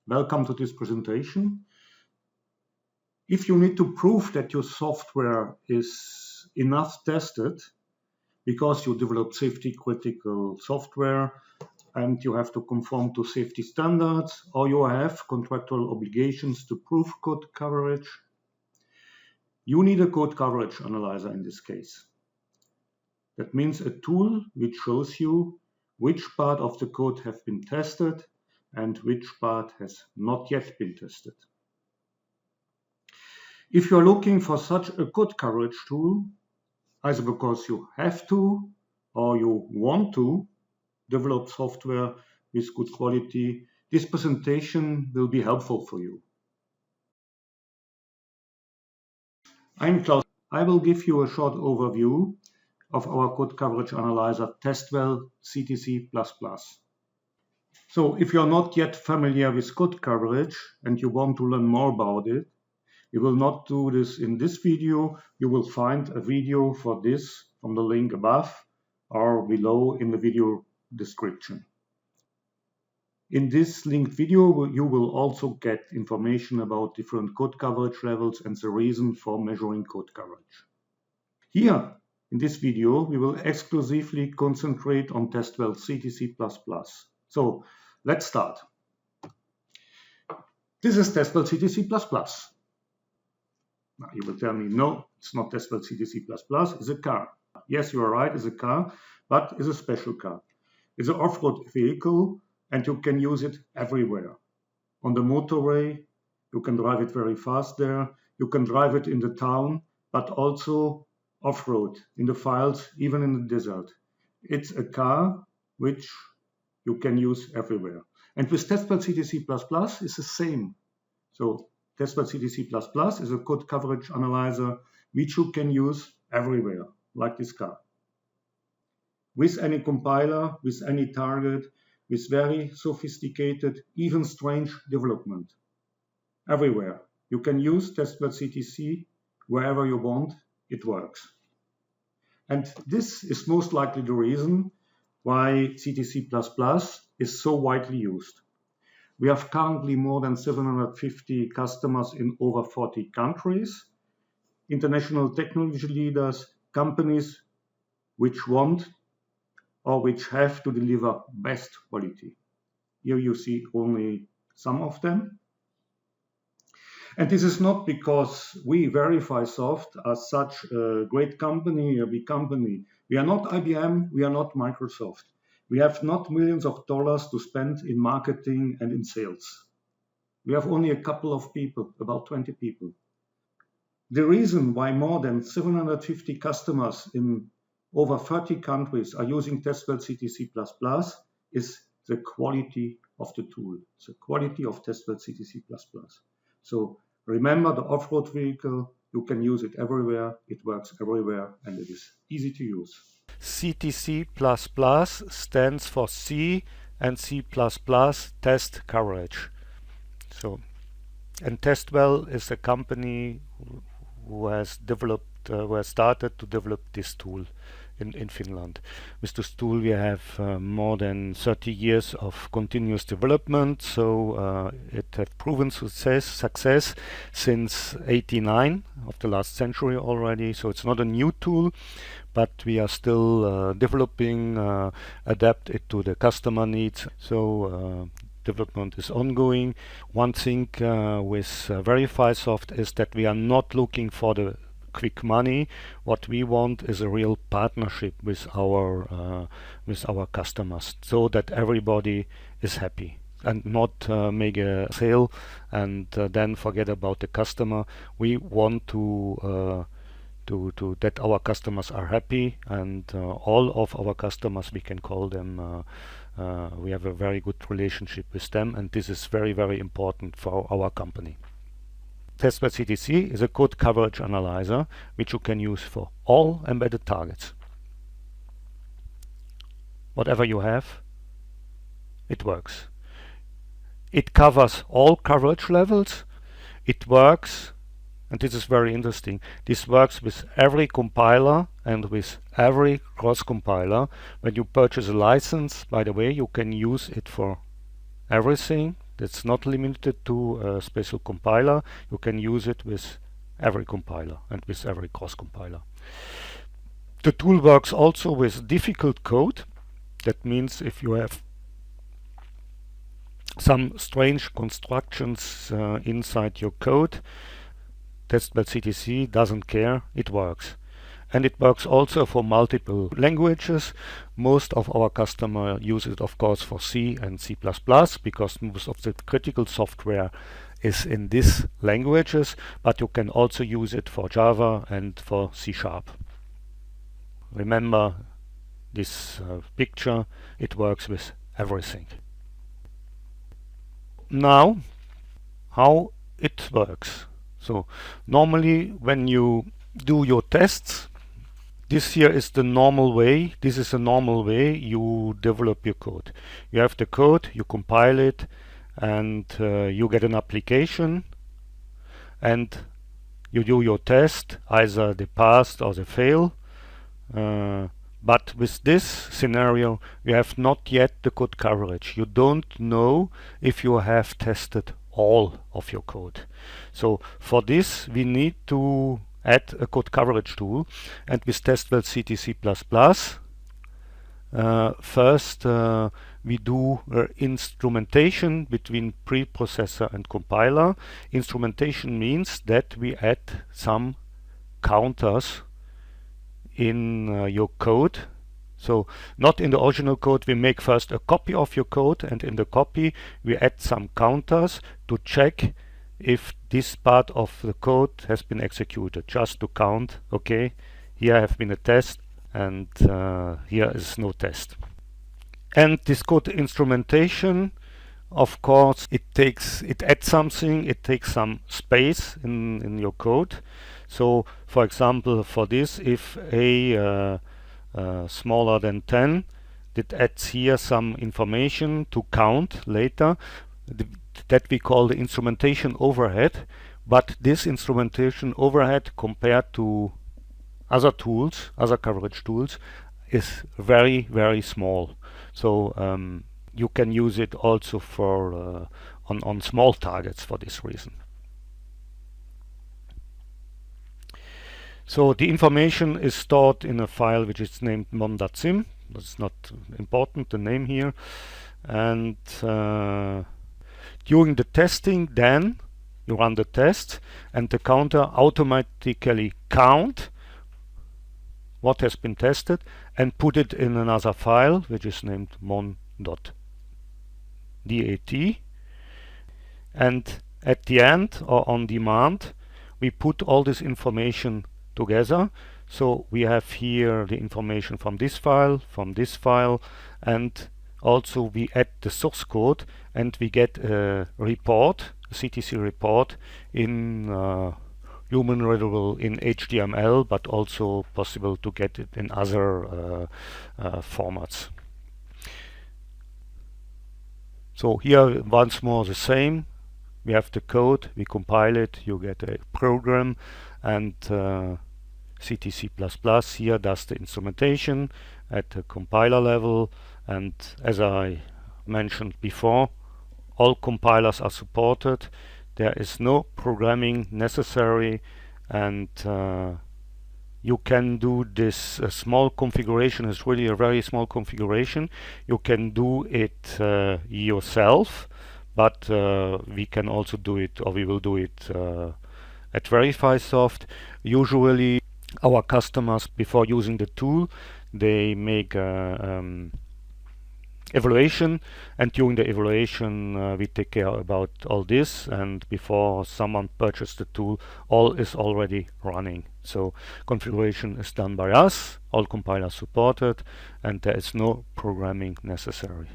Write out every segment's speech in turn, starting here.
Welcome to this presentation. If you need to prove that your software is enough tested because you develop safety critical software and you have to conform to safety standards, or you have contractual obligations to prove code coverage, you need a code coverage analyzer in this case. That means a tool which shows you which part of the code have been tested and which part has not yet been tested. If you're looking for such a code coverage tool, either because you have to or you want to develop software with good quality, this presentation will be helpful for you. I'm Klaus. I will give you a short overview of our code coverage analyzer Testwell CTC++. So if you're not yet familiar with code coverage and you want to learn more about it, we will not do this in this video. You will find a video for this from the link above or below in the video description. In this linked video, you will also get information about different code coverage levels and the reason for measuring code coverage. Here, in this video, we will exclusively concentrate on Testwell CTC++. So let's start. This is Testwell CTC++. Now you will tell me, no, it's not Testwell CTC++, it's a car. Yes, you are right, it's a car, but it's a special car. It's an off-road vehicle and you can use it everywhere. On the motorway, you can drive it very fast there. You can drive it in the town, but also off-road, in the fields, even in the desert. It's a car which you can use everywhere. And with Testwell CTC++, it's the same. So Testwell CTC++ is a code coverage analyzer which you can use everywhere, like this car. With any compiler, with any target, with very sophisticated, even strange development. Everywhere. You can use Testwell CTC wherever you want, it works. And this is most likely the reason why CTC++ is so widely used. We have currently more than 750 customers in over 40 countries, international technology leaders, companies which want or which have to deliver best quality. Here you see only some of them. And this is not because we, VerifySoft, are such a great company, a big company. We are not IBM, we are not Microsoft. We have not millions of dollars to spend in marketing and in sales. We have only a couple of people, about 20 people. The reason why more than 750 customers in over 30 countries are using Testwell CTC++ is the quality of the tool, the quality of Testwell CTC++. So remember the off-road vehicle, you can use it everywhere, it works everywhere, and it is easy to use. CTC++ stands for C and C++ test coverage. So, and Testwell is a company who has developed, who has started to develop this tool in Finland. With this tool we have more than 30 years of continuous development, so it has proven success since '89 of the last century already, so it's not a new tool, but we are still developing, adapt it to the customer needs. So development is ongoing. One thing with VerifySoft is that we are not looking for the quick money. What we want is a real partnership with our customers, so that everybody is happy and not make a sale and then forget about the customer. We want to that our customers are happy, and all of our customers, we can call them, we have a very good relationship with them, and this is very, very important for our company. Testwell CTC is a code coverage analyzer which you can use for all embedded targets. Whatever you have, it works. It covers all coverage levels. It works, and this is very interesting, this works with every compiler and with every cross compiler. When you purchase a license, by the way, you can use it for everything, That's not limited to a special compiler. You can use it with every compiler and with every cross compiler. The tool works also with difficult code. That means if you have some strange constructions inside your code, Testwell CTC doesn't care, it works. And it works also for multiple languages. Most of our customers use it, of course, for C and C++, because most of the critical software is in these languages, but you can also use it for Java and for C#. Remember this picture, it works with everything. Now, how it works. So normally when you do your tests, this here is the normal way. This is a normal way you develop your code. You have the code, you compile it, and you get an application, and you do your test, either they pass or they fail. But with this scenario, you have not yet the code coverage. You don't know if you have tested all of your code. So for this, we need to add a code coverage tool, and with Testwell CTC++, first we do instrumentation between preprocessor and compiler. Instrumentation means that we add some counters in your code. So not in the original code, we make first a copy of your code, and in the copy we add some counters to check if this part of the code has been executed, just to count, okay, here have been a test and here is no test. And this code instrumentation, of course, it adds something, it takes some space in your code. So for example, for this, if a smaller than 10, it adds here some information to count later. That we call the instrumentation overhead, but this instrumentation overhead compared to other tools, other coverage tools, is very, very small. So you can use it also for on small targets for this reason. So the information is stored in a file which is named mon.sim. That's not important, the name here. And during the testing, then you run the test, and the counter automatically count what has been tested and put it in another file which is named mon.dat. And at the end, or on demand, we put all this information together. So we have here the information from this file, and also we add the source code, and we get a report, a CTC report in human readable in HTML, but also possible to get it in other formats. So here once more the same. We have the code, we compile it, you get a program, and CTC++ here does the instrumentation at the compiler level. And as I mentioned before, all compilers are supported. There is no programming necessary, and you can do this small configuration. It's really a very small configuration. You can do it yourself, but we can also do it, or we will do it at VerifySoft. Usually our customers, before using the tool, they make evaluation, and during the evaluation we take care about all this, and before someone purchases the tool, all is already running. So configuration is done by us, all compilers supported, and there is no programming necessary.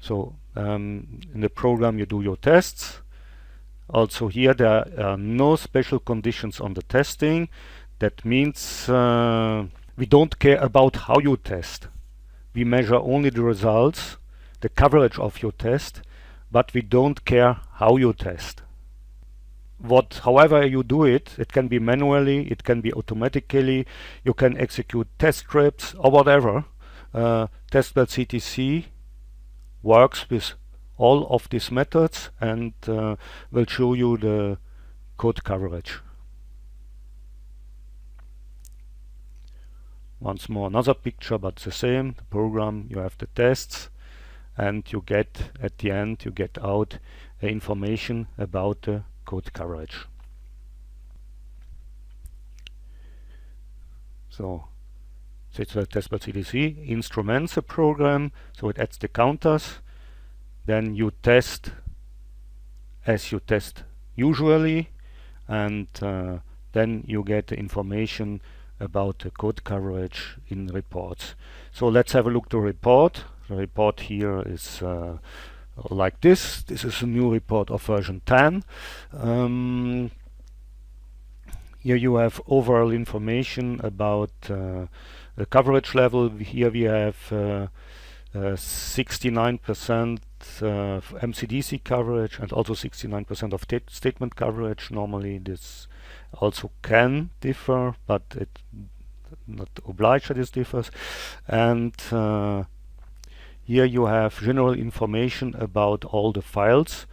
So in the program you do your tests. Also here there are no special conditions on the testing. That means we don't care about how you test. We measure only the results, the coverage of your test, but we don't care how you test. However you do it, it can be manually, it can be automatically, you can execute test scripts or whatever. Testwell CTC works with all of these methods and will show you the code coverage. Once more, another picture, but the same. The program, you have the tests, and you get, at the end, you get out information about the code coverage. So it's a Testwell CTC instruments a program, so it adds the counters. Then you test as you test usually, and then you get the information about the code coverage in reports. So let's have a look to report. The report here is like this. This is a new report of version 10. Here you have overall information about the coverage level. Here we have 69% MCDC coverage and also 69% of statement coverage. Normally this also can differ, but it not obliged that this differs. And here you have general information about all the files,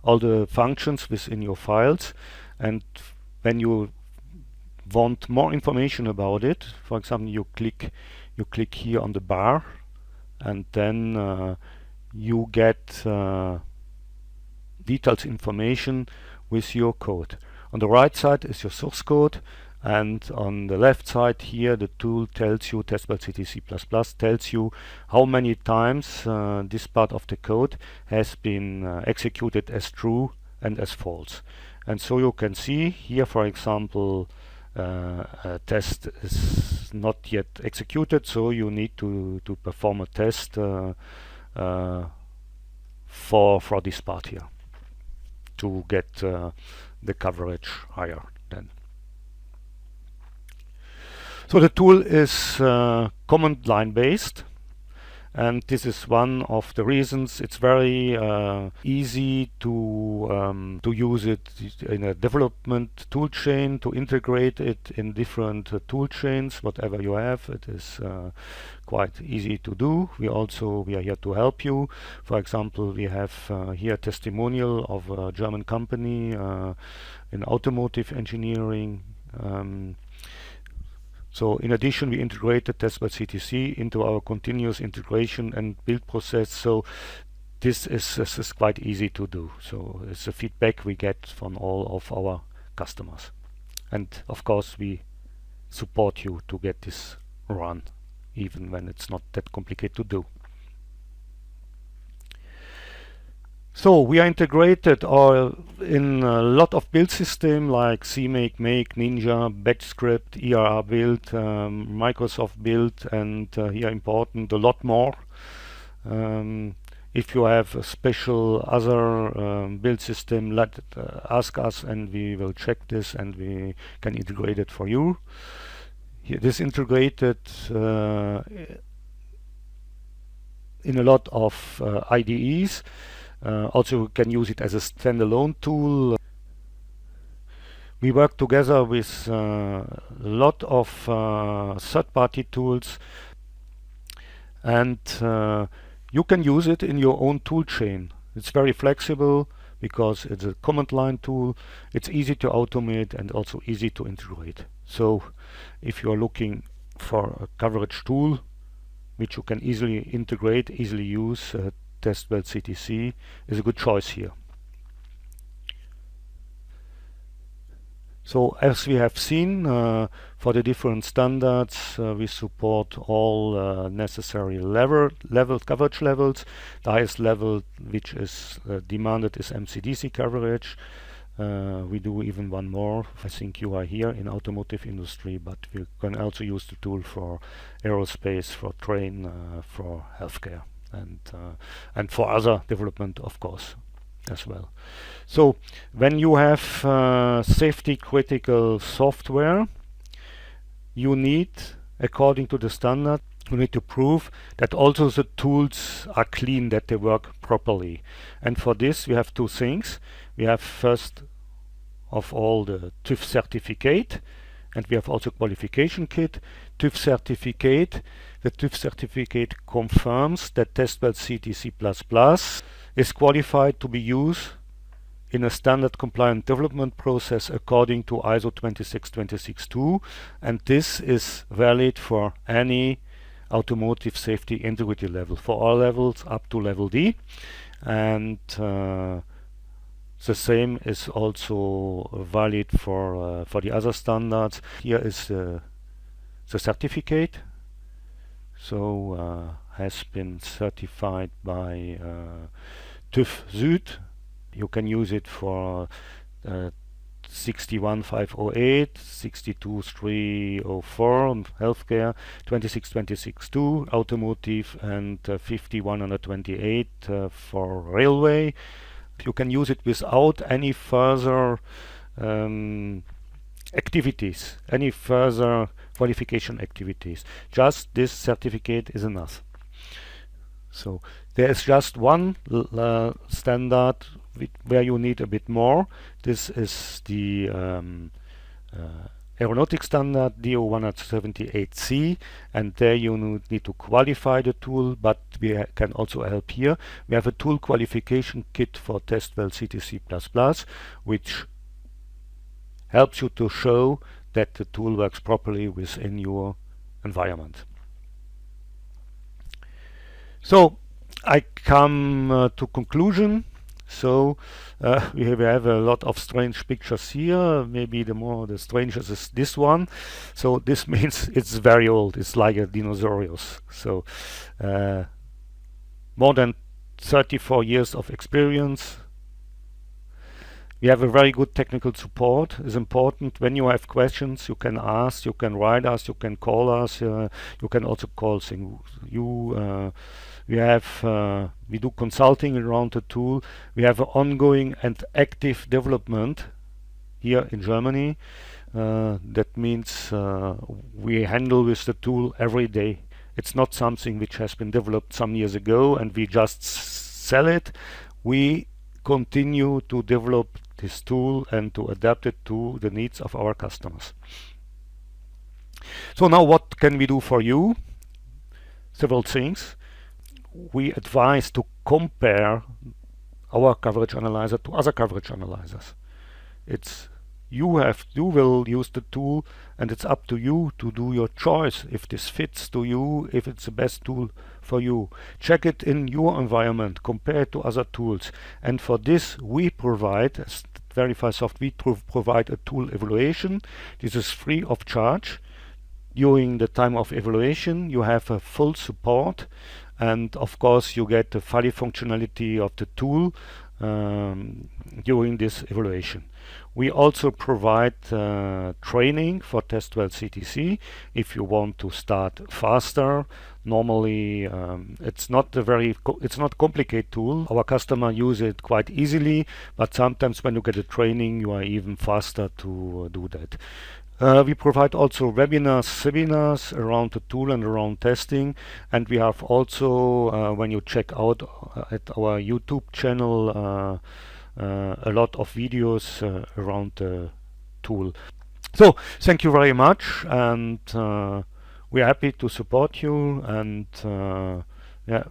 all the functions within your files. And when you want more information about it, for example, you click here on the bar, and then you get detailed information with your code. On the right side is your source code, and on the left side here the tool tells you, Testwell CTC++ tells you how many times this part of the code has been executed as true and as false. And so you can see here, for example, a test is not yet executed, so you need to perform a test for this part here to get the coverage higher then. So the tool is command line based, and this is one of the reasons it's very easy to use it in a development tool chain, to integrate it in different tool chains. Whatever you have, it is quite easy to do. We are here to help you. For example, we have here a testimonial of a German company in automotive engineering. So in addition, we integrated Testwell CTC into our continuous integration and build process. So this is quite easy to do. So it's a feedback we get from all of our customers. And of course, we support you to get this run, even when it's not that complicated to do. So we are integrated in a lot of build systems like CMake, Make, Ninja, BatchScript, ERR Build, Microsoft Build, and here important, a lot more. If you have a special other build system, ask us and we will check this and we can integrate it for you. Here, this integrated in a lot of IDEs. Also, you can use it as a standalone tool. We work together with a lot of third-party tools, and you can use it in your own tool chain. It's very flexible because it's a command line tool. It's easy to automate and also easy to integrate. So if you're looking for a coverage tool which you can easily integrate, easily use, Testwell CTC is a good choice here. So as we have seen, for the different standards, we support all necessary coverage levels. The highest level which is demanded is MCDC coverage. We do even one more. I think you are here in automotive industry, but we can also use the tool for aerospace, for train, for healthcare, and for other development, of course, as well. So when you have safety critical software, you need, according to the standard, you need to prove that also the tools are clean, that they work properly. And for this we have two things. We have first of all the TÜV certificate, and we have also qualification kit. TÜV certificate, the TÜV certificate confirms that Testwell CTC++ is qualified to be used in a standard compliant development process according to ISO 26262, and this is valid for any automotive safety integrity level, for all levels up to level D. And the same is also valid for the other standards. Here is the certificate, so has been certified by TÜV Süd. You can use it for 61508, 62304 healthcare, 26262 automotive, and 5128 for railway. You can use it without any further activities, any further qualification activities. Just this certificate is enough. So there is just one standard where you need a bit more. This is the aeronautic standard DO 178C, and there you need to qualify the tool, but we can also help here. We have a tool qualification kit for Testwell CTC++, which helps you to show that the tool works properly within your environment. So I come to conclusion. So we have a lot of strange pictures here. Maybe the strangest is this one. So this means it's very old. It's like a dinosaurus. So more than 34 years of experience. We have a very good technical support. It's important. When you have questions, you can ask, you can write us, you can call us. You can also call we do consulting around the tool. We have an ongoing and active development here in Germany. That means we handle with the tool every day. It's not something which has been developed some years ago and we just sell it. We continue to develop this tool and to adapt it to the needs of our customers. So now what can we do for you? Several things. We advise to compare our coverage analyzer to other coverage analyzers. You will use the tool, and it's up to you to do your choice if this fits to you, if it's the best tool for you. Check it in your environment, compare it to other tools, and for this we provide, as VerifySoft, we provide a tool evaluation. This is free of charge. During the time of evaluation you have a full support, and of course you get the fully functionality of the tool during this evaluation. We also provide training for Testwell CTC if you want to start faster. Normally it's not complicated tool. Our customer use it quite easily, but sometimes when you get a training you are even faster to do that. We provide also webinars, seminars around the tool and around testing, and we have also, when you check out at our YouTube channel, a lot of videos around the tool. So thank you very much, and we are happy to support you, and yeah,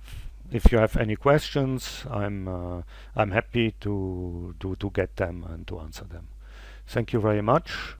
if you have any questions, I'm happy to get them and to answer them. Thank you very much.